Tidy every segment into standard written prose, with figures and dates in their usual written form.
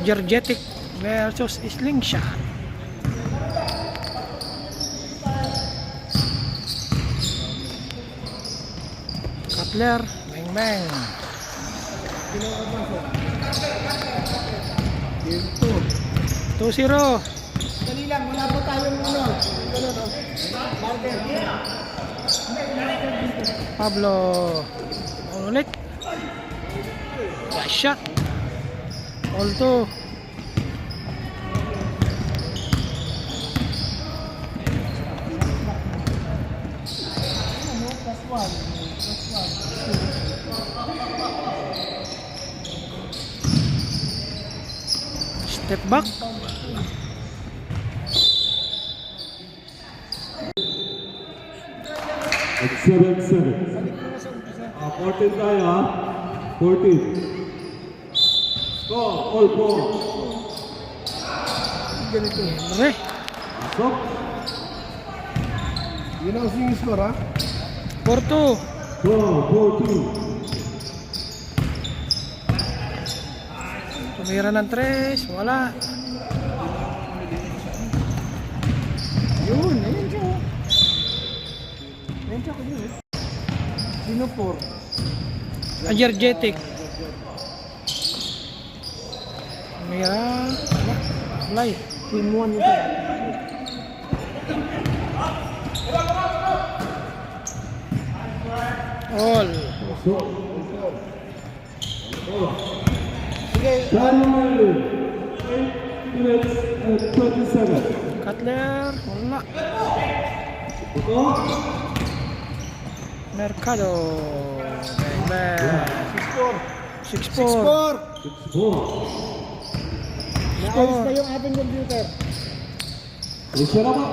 Energetic versus Slingshot. Cutler, Meng Meng. Game 2-0. Dali lang, wala pa tayong ano. Marker. Pablo. Ulit. Shot. All 2. Step back. At 7-7. 14 tayo ha. 14. Go, all four. Ganito. Henry. Stop. Yun ang sing score ha. 4-2. Go, 14. Tumira ng 3. Wala. Yun, ayun siya. Ayun siya ko yun. Sino 4? Energetic. Tumira. Wala. Fly. Team 1 ito. All. Sige. January 8 minutes and 27. Cutler. Wala. Ito. Mercado. Bang bang. 6-4. 6-4. 6-4. Naayos na yung ating computer. Isa na ba?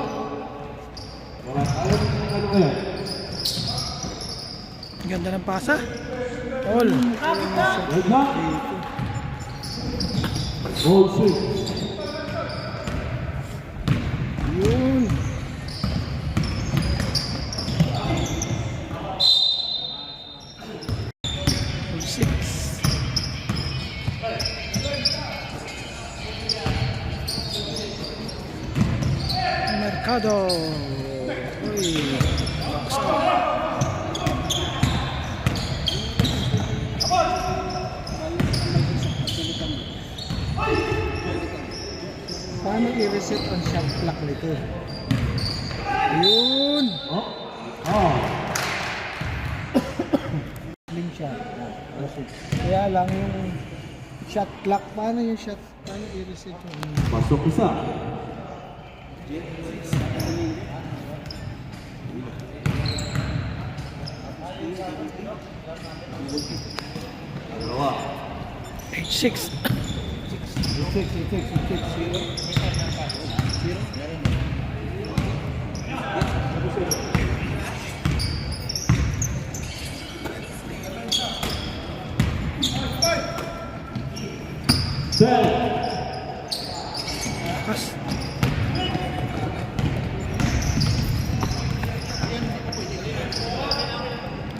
Wala tayo. Ano kaya? Ganda ng pasa. All. Right back. All 6. Yun. All 6. Mercado. Uy. Paano i-reset ang shot clock nito? Yun. Oh. Oh. Sling shot. Kaya lang yung shot clock. Paano yung shot? Paano i-reset yung... Pasok isa. Dalawa. 8-6. Set. Pas.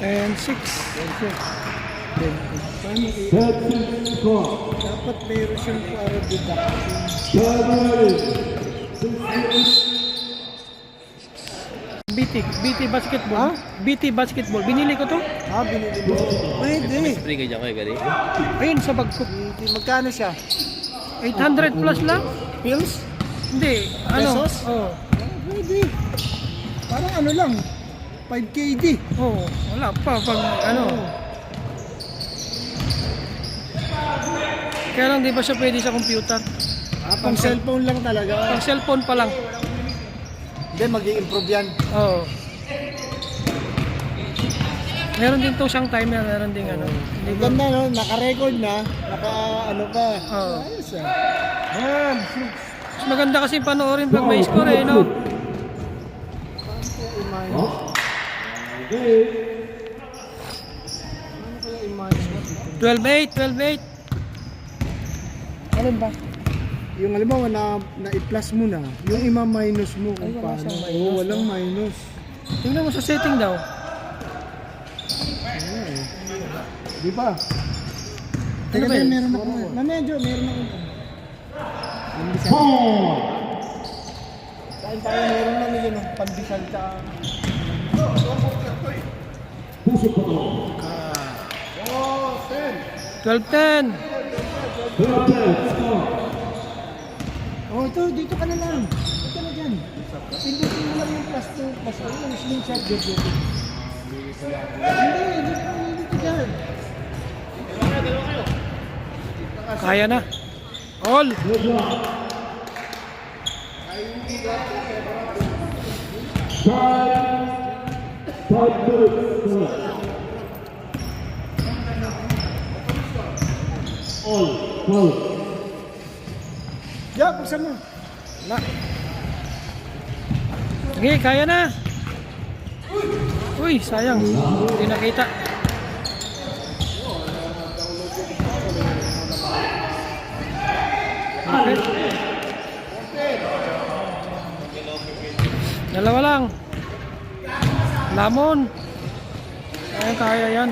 And 6. Paano Set 6 score. dapat mayroon siyang para deduction. January 6 BT basketball. BT basketball. Binili ko to. Binili mo. Pwede. Spray ka dyan kayo, gari. Ayun sa bag ko. Magkano siya? 800 plus lang. Pills? Hindi. Ano? Pesos? Oh. Pwede. Parang ano lang. 5KD. Oh, wala pa pag ano. Kaya lang di ba siya pwede sa computer? Pang cellphone lang talaga. Pag cellphone pa lang. Hindi, mag-i-improve yan. Oo. Meron din to siyang timer, meron din ano. Hindi ko. Ganda no, naka-record na. Naka-ano pa. Oo. Ayos ah. Mas maganda kasi panoorin pag may score eh, no? Oh. Okay. 12-8. Alin ba? Yung halimbawa na i-plus mo na, yung ima-minus mo kung Ay, wala paano. siyang minus, Oo, walang minus. Tingnan mo sa setting daw. Di ba? Ano ba yun? Meron ako. Na medyo, meron ako. Pandesal. Four. Kain tayo meron na nila ng pandesal tsaka... Puso pa to. 12-10. 12-10. Score. Oh, ito, dito ka na lang. Dito ka na dyan. Pindutin mo lang yung plus 2, plus 2, yung slingshot, dito. Hindi, dito dyan. Kaya na. All. Good luck. Five minutes. All. Well. Diyan, buksan mo. Na. Sige, kaya na. Uy, sayang. Hindi nakita. Okay. Dalawa lang. Lamon. Kaya yan.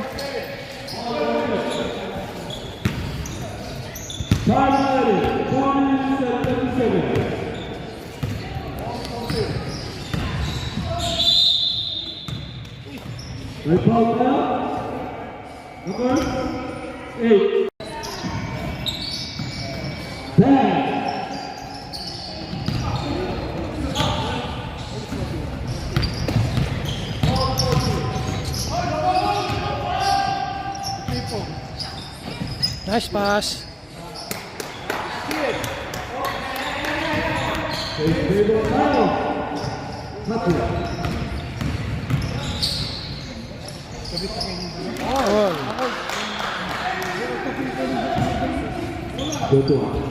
Time 47. Right ball now. Number 8. 10. Nice pass. Oh. Good one.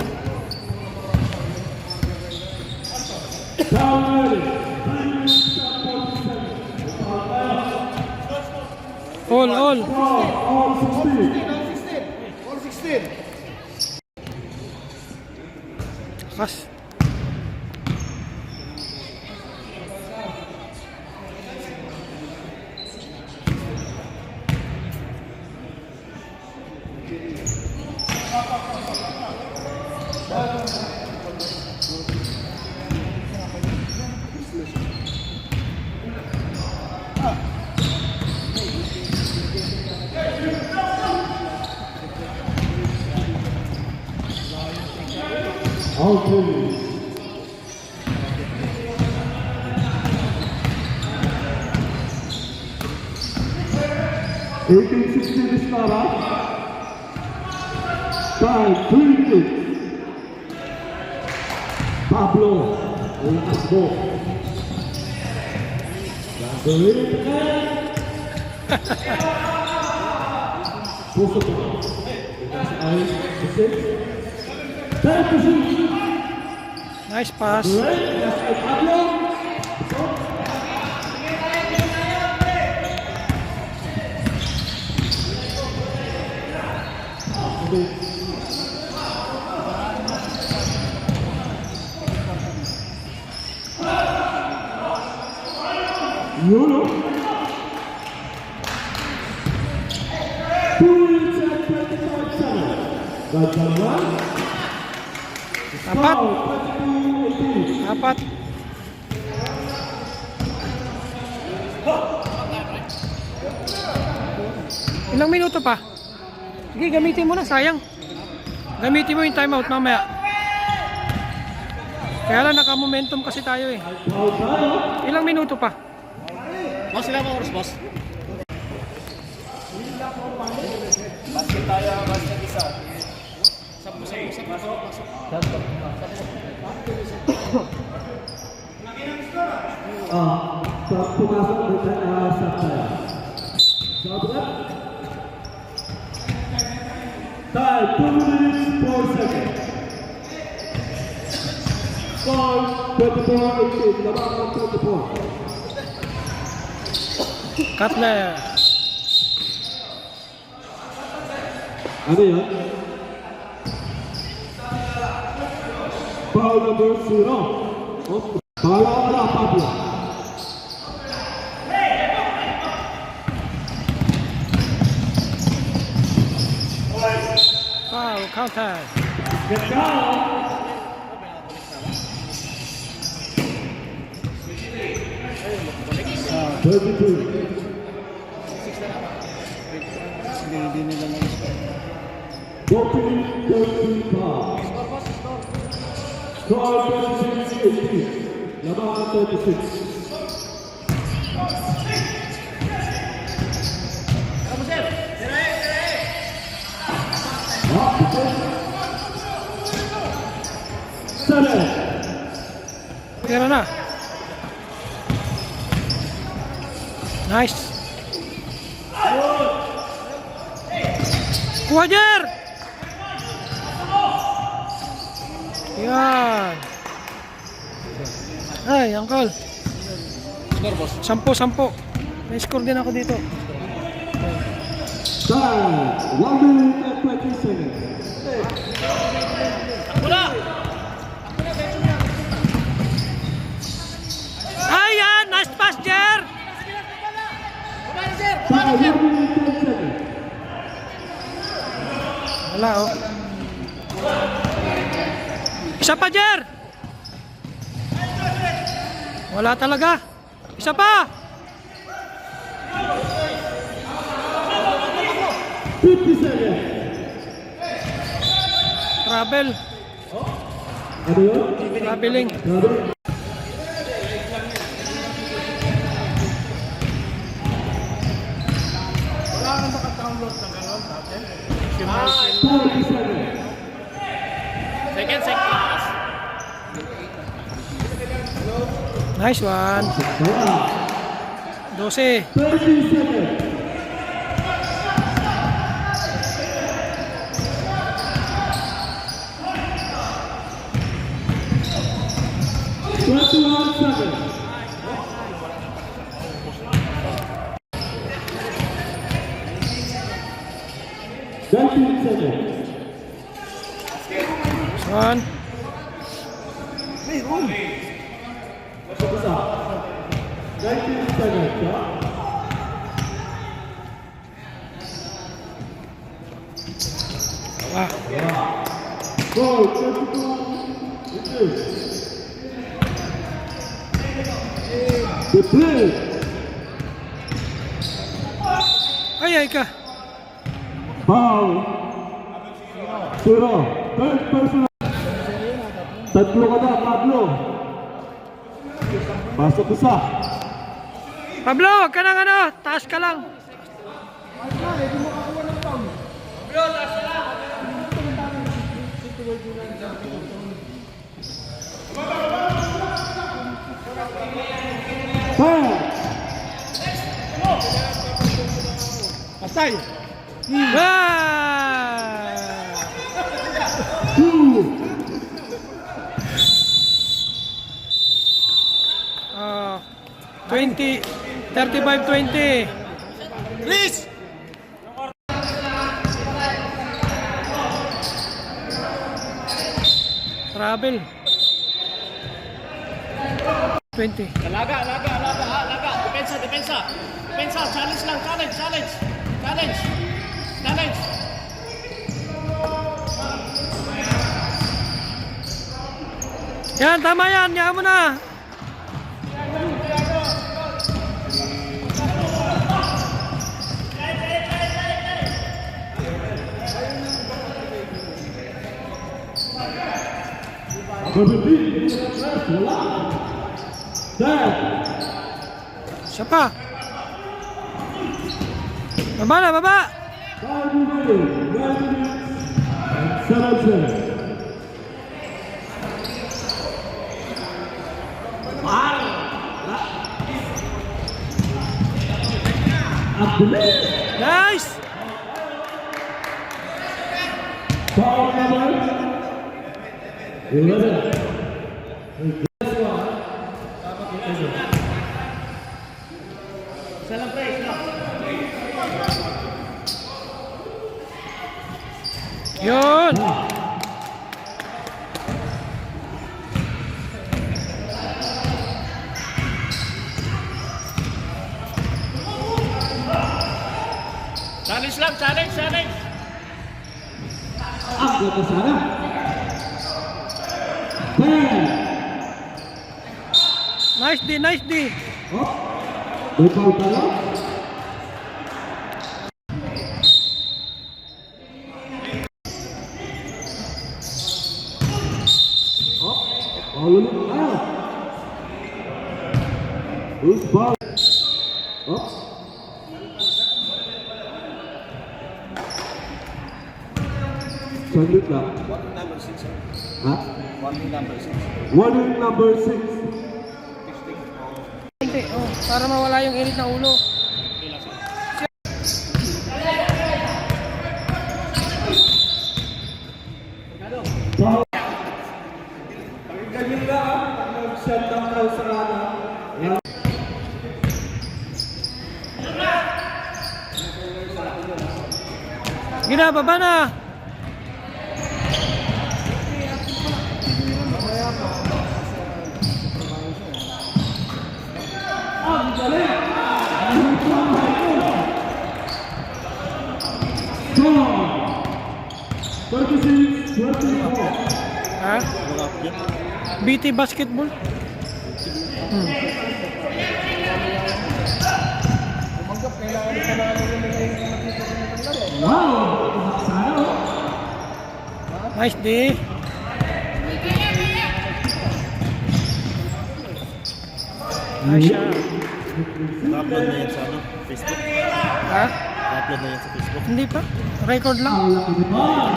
Time All. all 16. All 16. Kas. All three. $18.60 is not out. Time 3 minutes. Pablo, let's go. Puso po. Ay, 6. 10%. Nice pass. Pablo. Nuno. Apat. Apat. Ilang minuto pa? Sige, gamitin mo na, sayang. Gamitin mo yung timeout mamaya. Kaya lang naka-momentum kasi tayo eh. Ilang minuto pa? Boss, ilang oras, boss? Basket tayo, basket isa. Pumasok sa tayo. Time 2 minutes 4 seconds. Score 24-18. Laban 24. Cutler. Ano yan? Foul number 0. Bala Pablo. Foul, counter. Get down. 32. Hindi nila na-score. 14-35. Score 36-18. Laban 36. Seven. Tira na. Nice. Kuha, Jer! Yan. Ay, uncle. Sampo. May score din ako dito. Time. 1 minute and 20 seconds. Ayan! Nice pass, Jer! Time. 1 minute and 10 seconds. Wala, oh. Isa pa, Jer! Wala talaga. Isa pa! 50 seconds. Travel. Ano yun? Traveling. Grabe. Nice one. 12. 30 seconds. One. Wah. Ay ka. Foul. Zero. Third personal. Tatlo ka na, Pablo. Pasok isa. Pablo, wag ka nang ano, taas ka lang. Patay! Ah, 20, 35-20. Please! Travel. 20. Alaga. Depensa. Challenge lang, challenge. Yan, tama yan. Yan mo na. Siya pa. Baba. Nice. Foul number 11. Yun. Challenge. Angkat ke sana. 10. Nice D. Up. May foul tayo? Oh, foul ulit tayo. Who's foul? Oh. Sandit lang. Ha? Warning number 6. Hindi, oh, para mawala yung init ng ulo. Ganyan lang, nag-shut down daw sa rana. Ginababa na. Score 36-24. Ha? BT basketball? Wow! Sana oh. Nice day. Nice shot. Na-upload na yan sa ano? Facebook? Ha? Na-upload na yan sa Facebook? Hindi pa. Record lang. Ang laki ni Ball.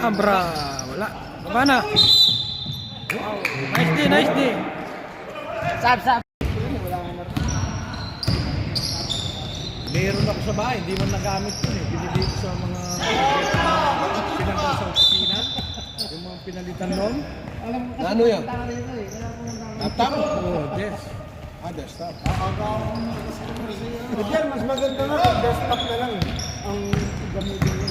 Abra. Wala. Baba na. Wow. Nice day, nice day. Meron ako sa bahay, hindi man nagamit yun eh. Binili ko sa mga pinanggal sa opisina. Yung mga pinalitan noon. Ano yan? Laptop? Oo, desk. Desktop. Diyan, mas maganda na kung desktop na lang ang gamitin yun.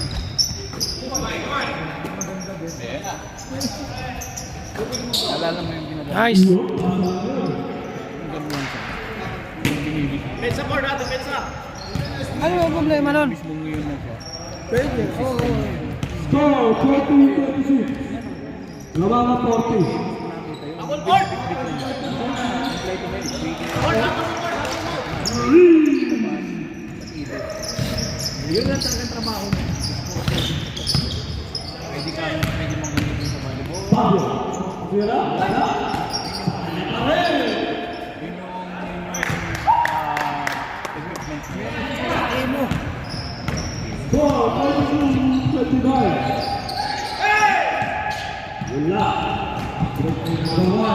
Maganda desktop. Alala mo yung ginagawa. Nice. Pensa po natin, pensa! Ano yung problema nun? Pwede, oo. Score 40-36. Nawala 40. Abol, ball! Yun lang talagang trabaho mo. Pwede ka, pwede mong gamitin sa volleyball. Pablo. Sira? Yun yung Score 42-29. Wala. Nagawa.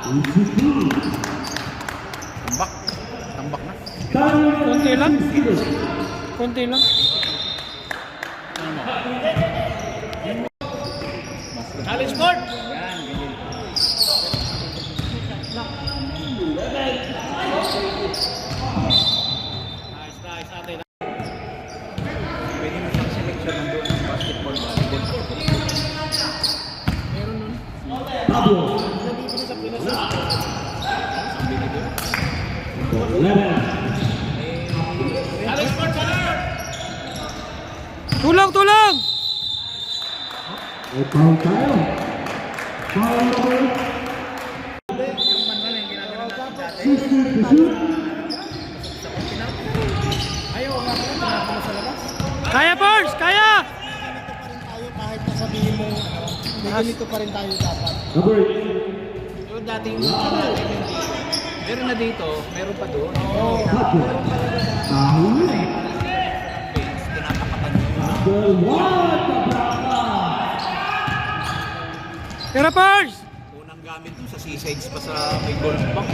Easy. tambak na. Konti lang. Konti lang. Challenge court! Nice, nice, ate. Pwede mo siyang selection nandun ng basketball, volleyball. Meron nun. Pablo. 11. Challenge court, challenge court! Tulong, tulong! May foul tayo. Foul number 16 to shoot. Ayaw, nga pala, pinaka mo sa labas. Kaya, Pars! Kaya! Tayo kahit nasabihin mo, may ganito pa rin tayo dapat. Number 8. Yung dating natin, meron na dito, meron pa doon. Oo. Hato. Tahuli. Tinatapatan nyo. Number 1. Tablaka. Tira, Pars! Unang gamit mo sa seasides pa sa may golf bank.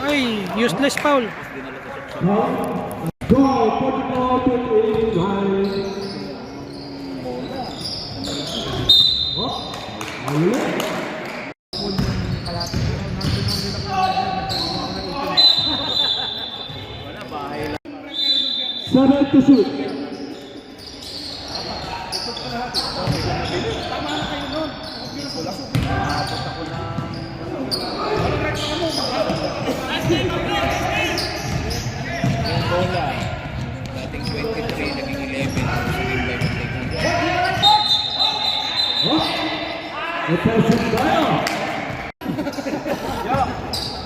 Ay, useless foul. Dinala sa shop. Score 44-29. Oh, tahuli. Seven to shoot. Yung bola, dating 23, naging 11. Attention tayo.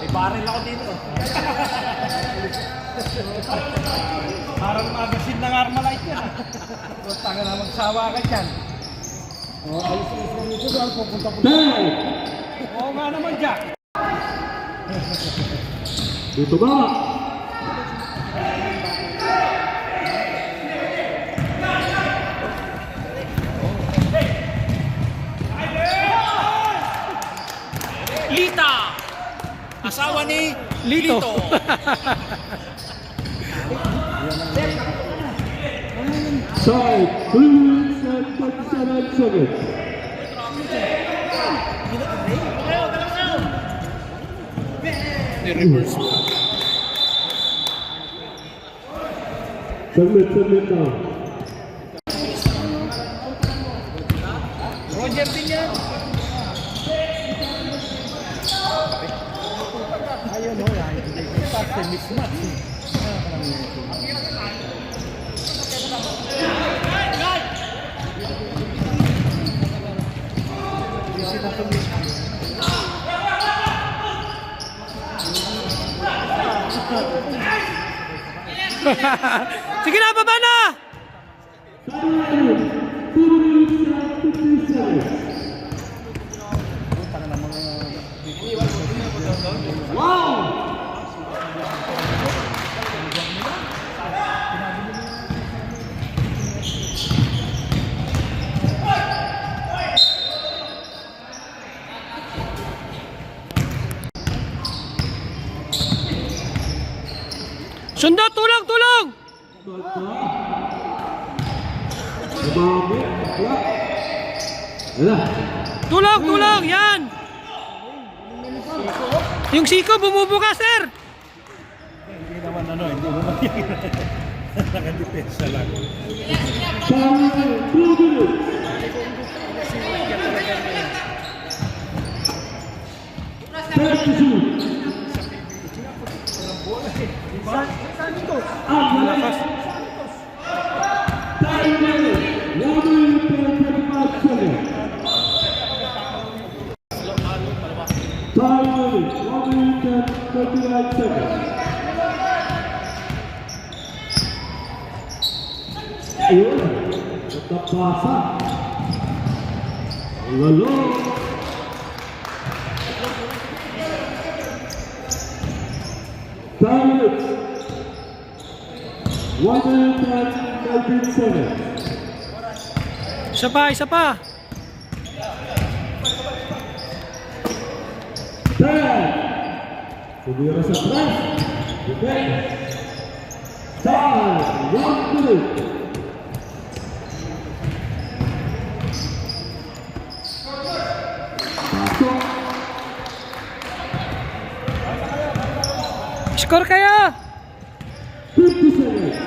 May baril ako dito. Parang magasin ng Armalite yan. Punta ka na magsawa ka dyan. Alis-alis lang ito. Pupunta. Time. Oo nga naman, Jack. Dito ba? Lita! Asawa ni Lito. Side. 3 minutes and 27 seconds. Reverse. Submit now. Roger din yan. Ayun o, yan. Pasti mismatch. Sige na, baba na! Time. 2 minutes and 50 seconds. Wow! Sundo, tulong, tulong! Babawi. Bakla. Wala. Tulong, tulong, yan! Yung siko, bumubuka, sir! Hindi naman hindi naman yan. Nakadepensa lang. Time. 2 minutes. Malakas. Time minute. 1 minute and 25 seconds. Time minute. 1 minute and 39 seconds. Ayun. Tetap basah. Lalu. Time minute. 1 minute and 19 seconds. Isa pa, isa pa. Time. Kumira sa press. Defense. Time. 1 minute. Pasok. Score kayo! 50 seconds.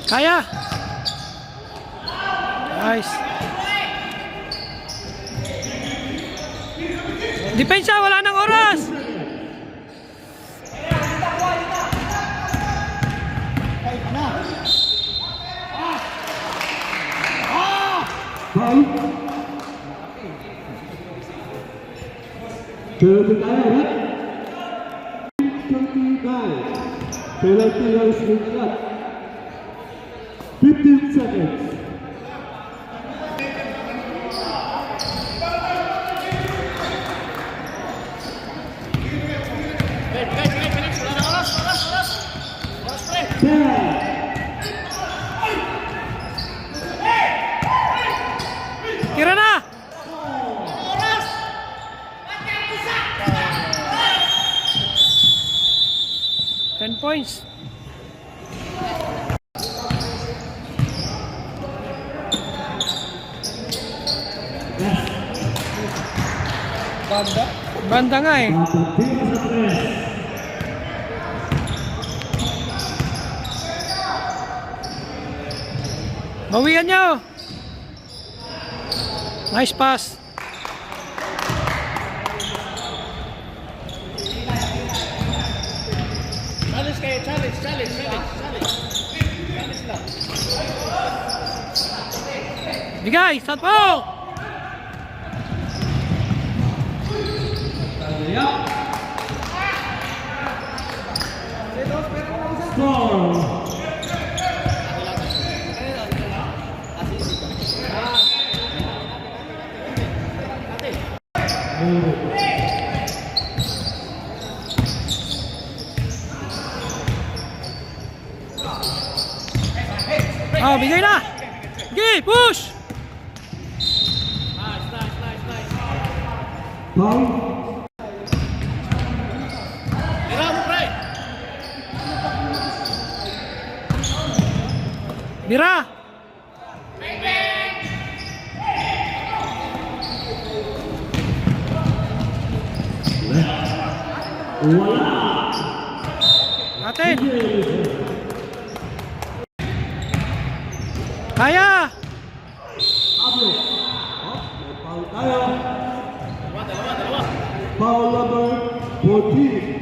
Kaya! Nice. Depensa, wala nang oras! Penalty harus diingat. 15 seconds. Tira na! 10 points. Banda. Banda nga eh. Tira sa tres. Bawian nyo. Nice pass. Challenge kayo, challenge lang. Bigay, start po. Ah, bigay na. Bigay, push. Tira mo, pre! Bira. Atin. Kaya. Foul number 14.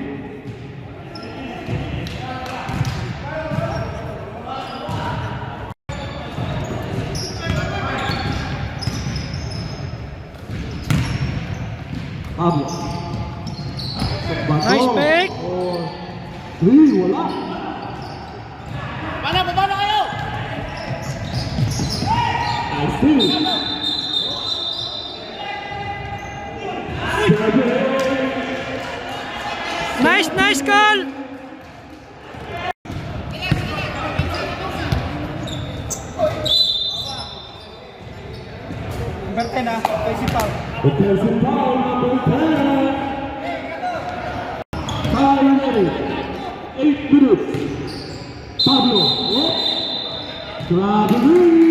Pablo. Nice pick. 3, wala. Paano kayo? Nice pick. 7. Nice call. Offensive foul number 10. Time ready. 8 minutes. Pablo. Traveling.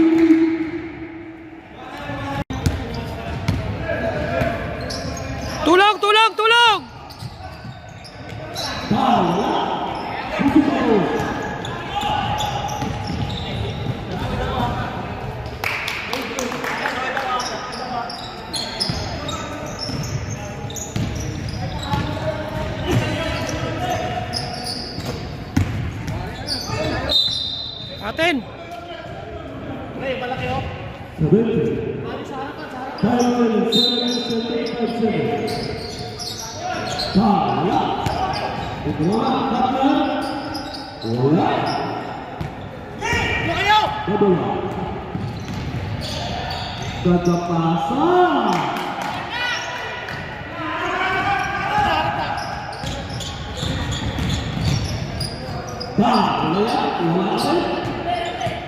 Tulong. Atin. Pre, malaki oh. 70. Time 7. Wala. Wala. Ano kayo? Double. Katapasa.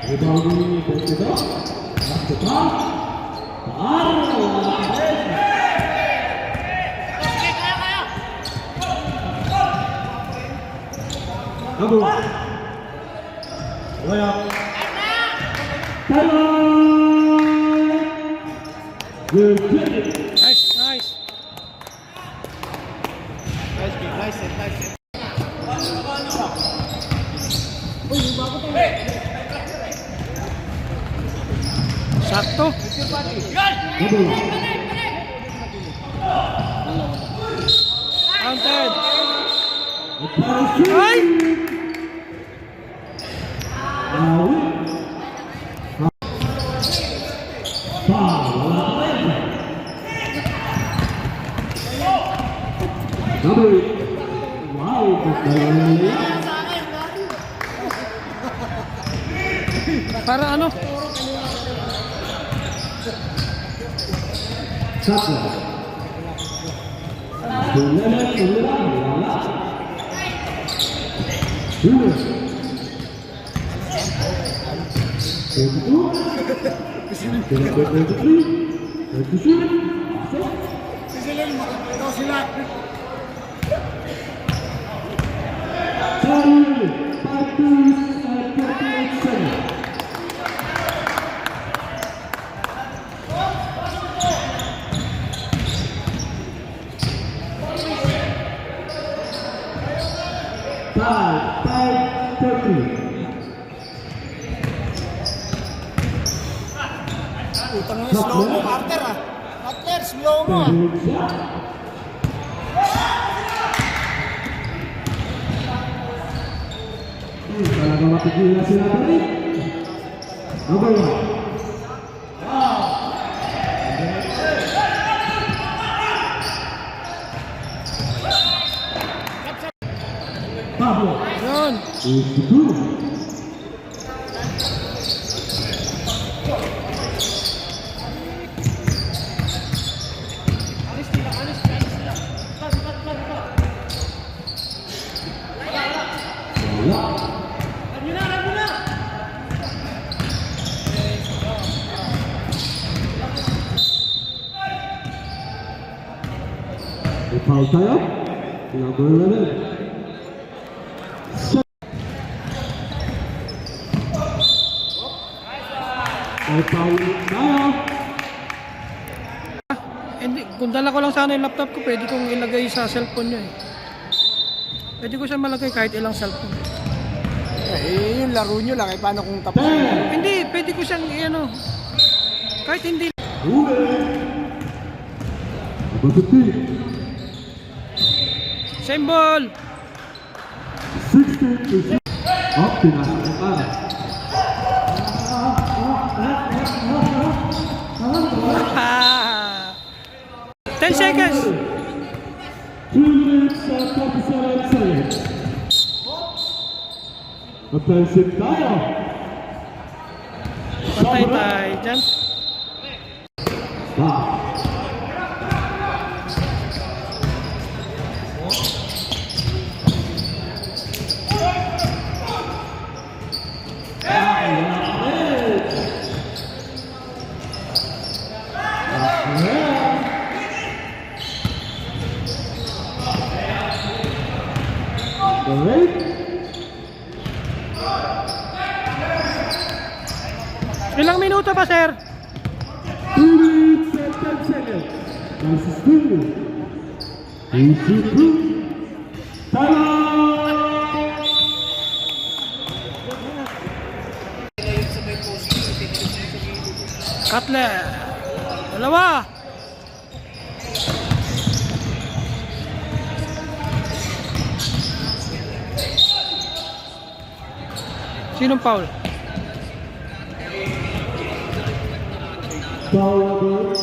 Rebounding Portugal. Lakukan. Sige, kaya. Number 1. Way up. Time. Good kick. Nice. Nice set. Sakto. Number 1. Counted. Pass. Ay! Para ano? Putang na, slow mo, Carter ah. Carter, slow mo. Talagang mapigilan sila balik. Number 1. Pablo. Yun. 82. Foul tayo. Number 11. Ay, foul tayo. Hindi, kung dala ko lang sana yung laptop ko, pwede kong ilagay sa cellphone nyo eh. Pwede ko siya malagay kahit ilang cellphone. Eh, yung laro nyo lang, eh, paano kung tapos? Hindi, pwede ko siyang, ano, kahit hindi. Number 15. Same ball! 16. Oh, pinasok na para. Ah. 10 seconds! 2 minutes and 27 seconds. Offensive tayo. Patay tayo dyan. Wow. Alright. Ilang minuto pa, sir? 2 minutes and 10 seconds. This is 2. This is 2. Time! Cutler. Dalawa. Sinong foul? Foul number.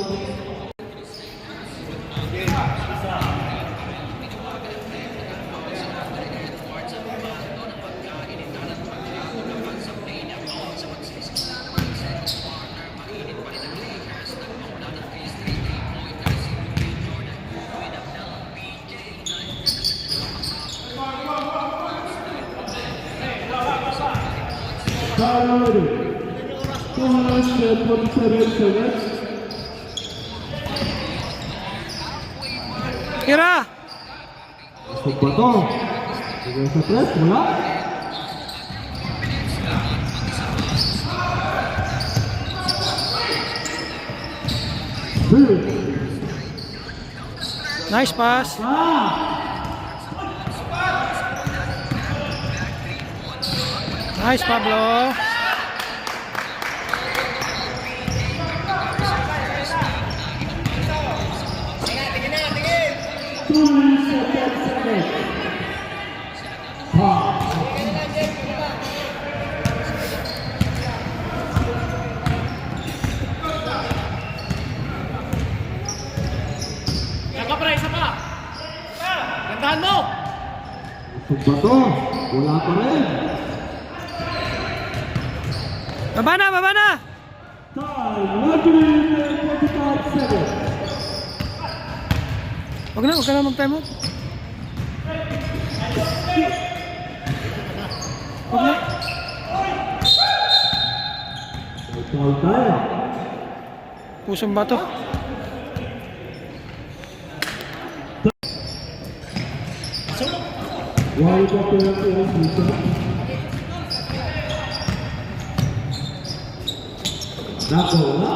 Foul number. 227 seconds. Tira. Pasok ba to? Bigay sa press, wala? Two. Nice pass. Nice, Pablo. Saka pa, isa pa. Gandahan mo. Pasok ba to? Wala pa rin. Baba na, baba na. Time, 1 minute and 25 seconds. Huwag na mag-time out. Huwag na. Foul tayo. Pusong bato. Why the penalty is dito? Nako na.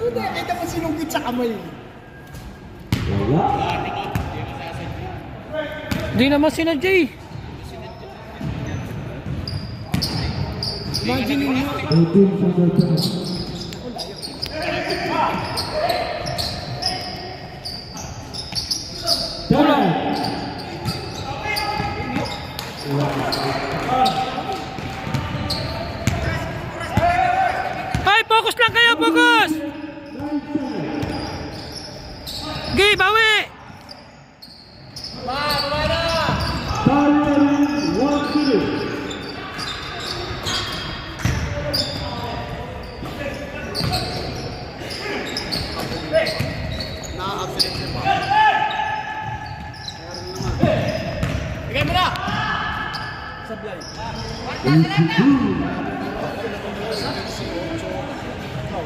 Kita mo sinunggit sa kamay. Wala. Di naman sina Jay. Imagine mo. 18 seconds. Kulang. Ay, focus lang kayo, focus! Gi, bawi! Time ready, 1 minute. Bigay mo na!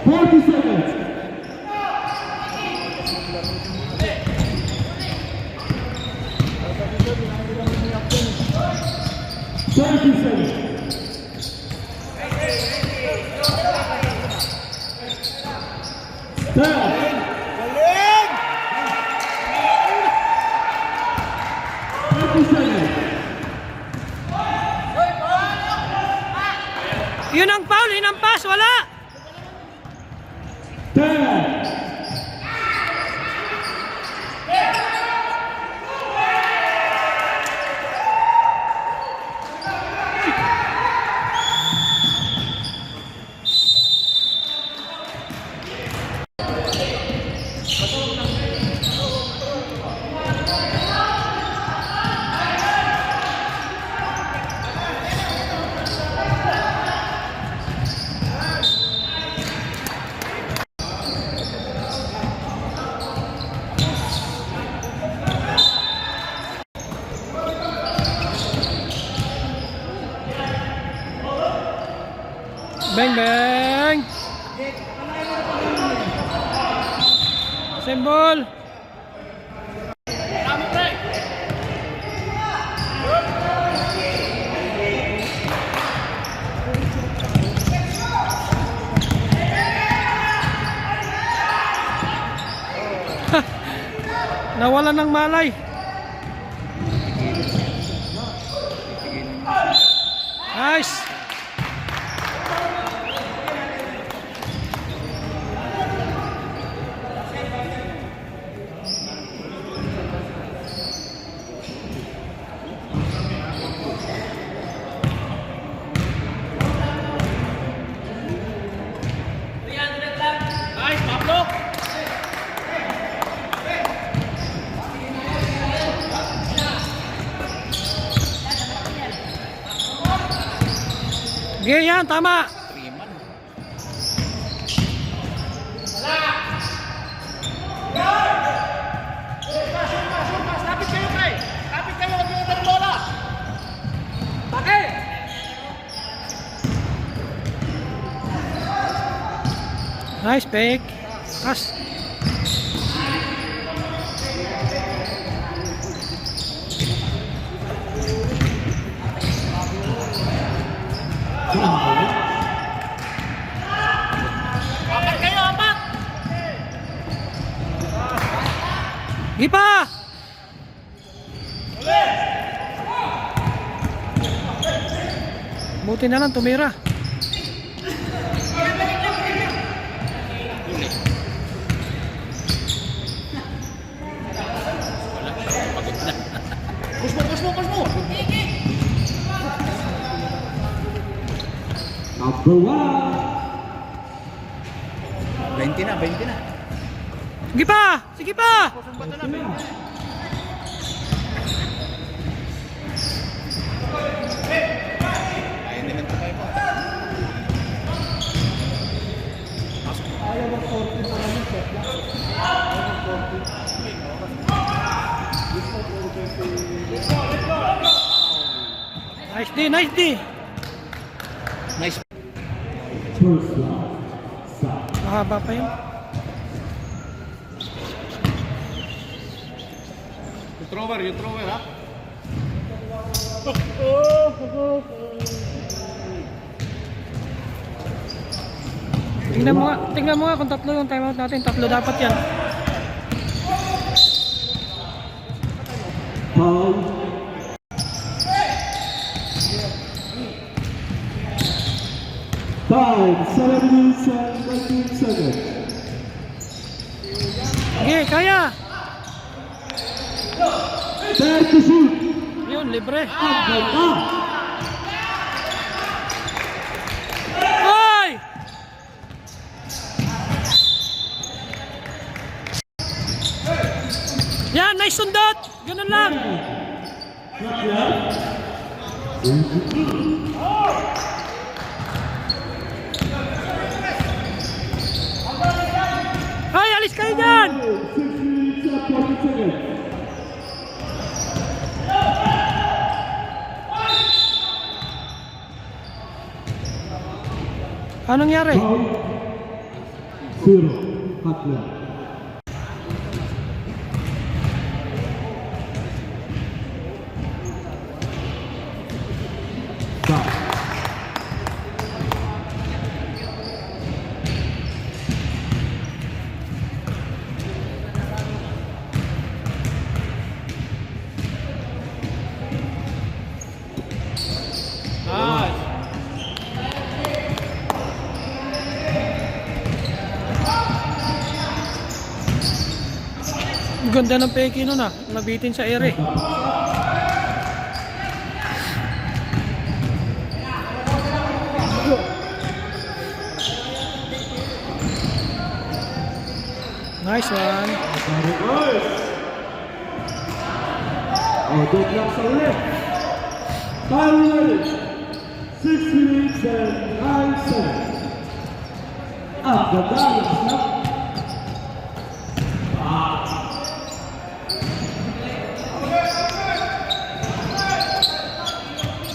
40 seconds. Thirty seconds. Ten. Thirty seconds. Yun ang foul, hinampas, wala! 10. Bang, bang! Symbol! Nawala ng malay. Nice! Okay, yan, tama. Lapit kayo, Kay! Lapit kayo, huwag yung ng bola! Bakit? Nice pick. Pass. Apat kayo, apat! Di pa! Buti na lang tumira. Push mo! Number 1. 20 na. Sige pa! Sige pa! Nice D, nice D. Nice. First round. Stop. Mahaba pa yun. You thrower, ha? Tingnan mo nga kung tatlo yung timeout natin. Tatlo dapat yan. Foul. 7 minutes and 19 seconds. Sige, kaya. 30 shoot. Yun, libre. Ang ganda. Ay! Yan, nice sundot. Ganun lang. Ay, alis kayo dyan. 6 minutes and 40 seconds. Anong nangyari? Foul. 0. Hot left. Foul. Ang ganda ng peki nun ah. Nabitin sa ere. Nice one. Oh, good luck sa ulit. Time ready. 6 minutes and 9 seconds. Ang ganda. Lakas na.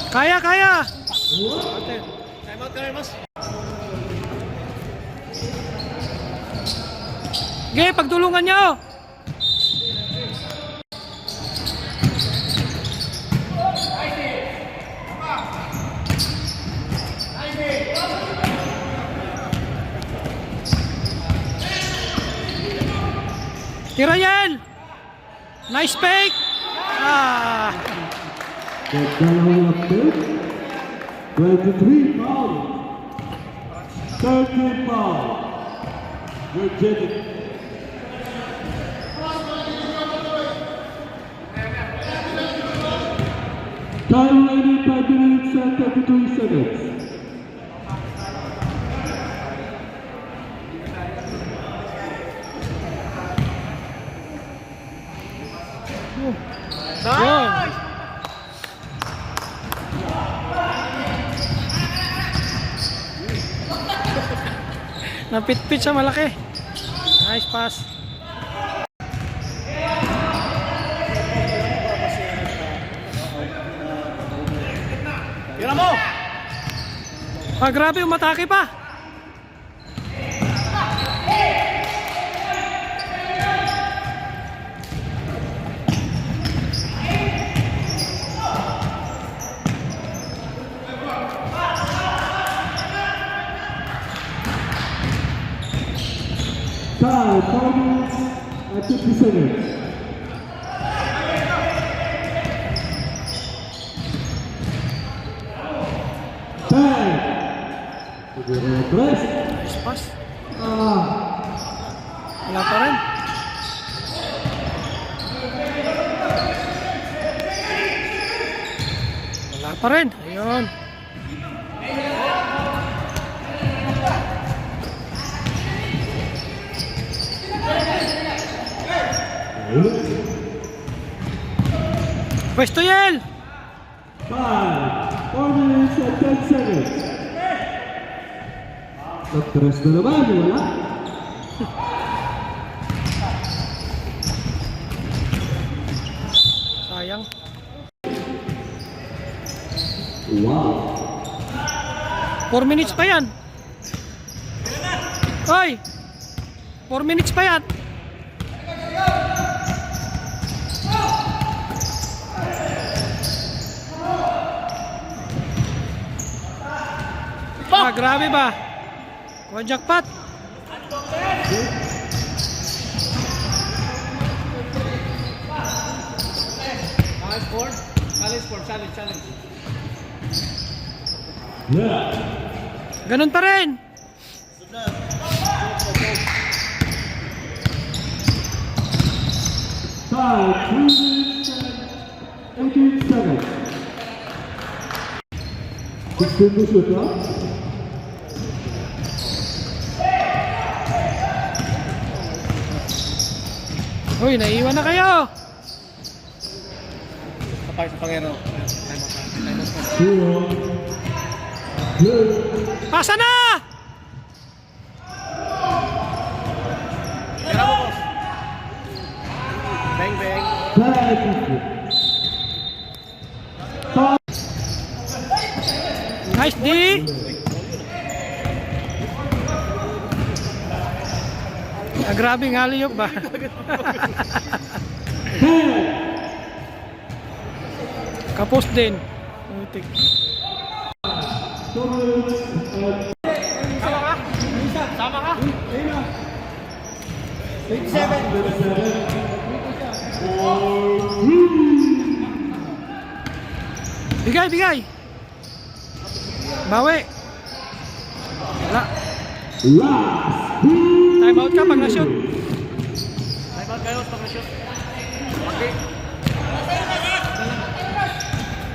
Kaya, kaya. Time out ka rin, mas. Sige, pagtulungan nyo. Tirayel. Nice fake. Ah. Dalawang update. 23 foul. 13 foul. Virginia. Time ready, 5 minutes and 33 seconds. Yun. Napitpit sa malaki. Nice pass. Tira mo! Ah, grabe, umatake pa. Time, 4 minutes and 50 seconds. Time. Press. Nice pass. Ah, Wala pa rin. Wala pa rin. Ayun. Pwesto Yel! 5, 4 minutes and 10 seconds. Nag-press na naman, wala? Sayang. Wow. 4 minutes pa yan. Hoy! 4 minutes pa yan. Ah, grabe ba? Kuha jackpot. Challenge. Yeah. Ganun pa rin. Time, 3 minutes and 18 seconds. 16 to shoot, huh? Uy, naiwan na kayo. Kapay sa pangero. Zero. Good. Pasa na! Tira mo, boss. Bang, bang. 5. Nice D. Grabing haliyok ba? 10. Kapos din. Utik. Sama ka? 27. Bigay, bigay. Bawi. Wala. Last. Time out ka pag na-shoot. Time out kayo pag na-shoot. Okay.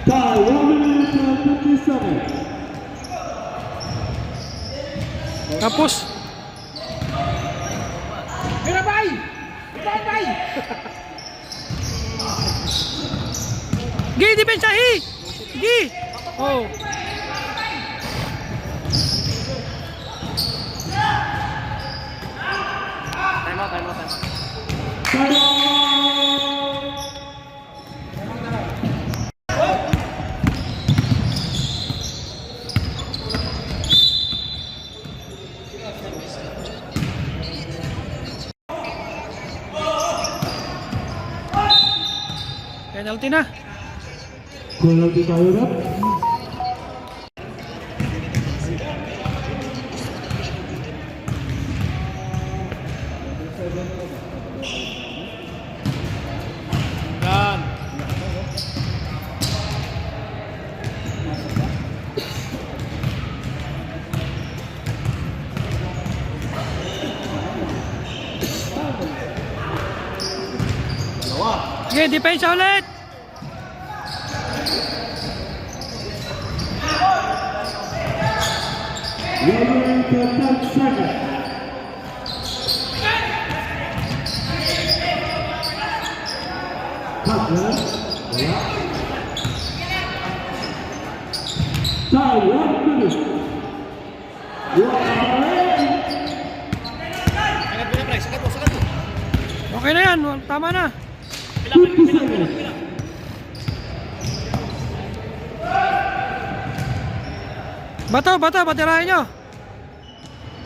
Time, 1 minute and 57. Kapos. Mira, bay! Ikaw, bay! Gi, depensa, hi! Gi! Oh. Time out, time out, time out. Time out. Penalty na. Penalty tayo na. Yan. Sige, depensa ulit. One minute and 10 seconds. Cut, man. Time, 1 minute. Sagad mo na, pre. Sagad mo, sagad mo. Okay na yan. Tama na. 50 seconds. Bato, bato. Batirahin nyo.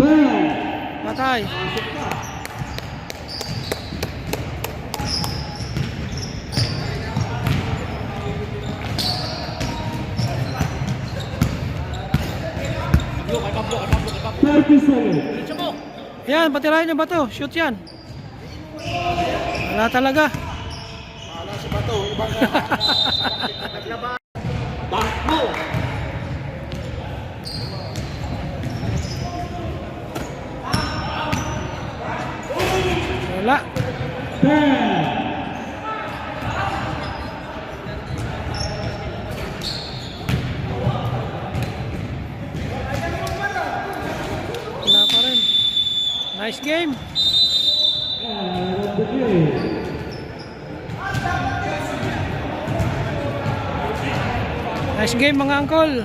10. Batay. Pablo, kay Pablo, kay Pablo, kay Pablo. 30 seconds. Diretso mo. Yan, patirahin nyo bato. Shoot yan. Wala talaga. Wala si Bato. Ibang naglaba. Bangko. Wala. 10. Wala pa rin. Nice game. And the game. Nice game mga angkol.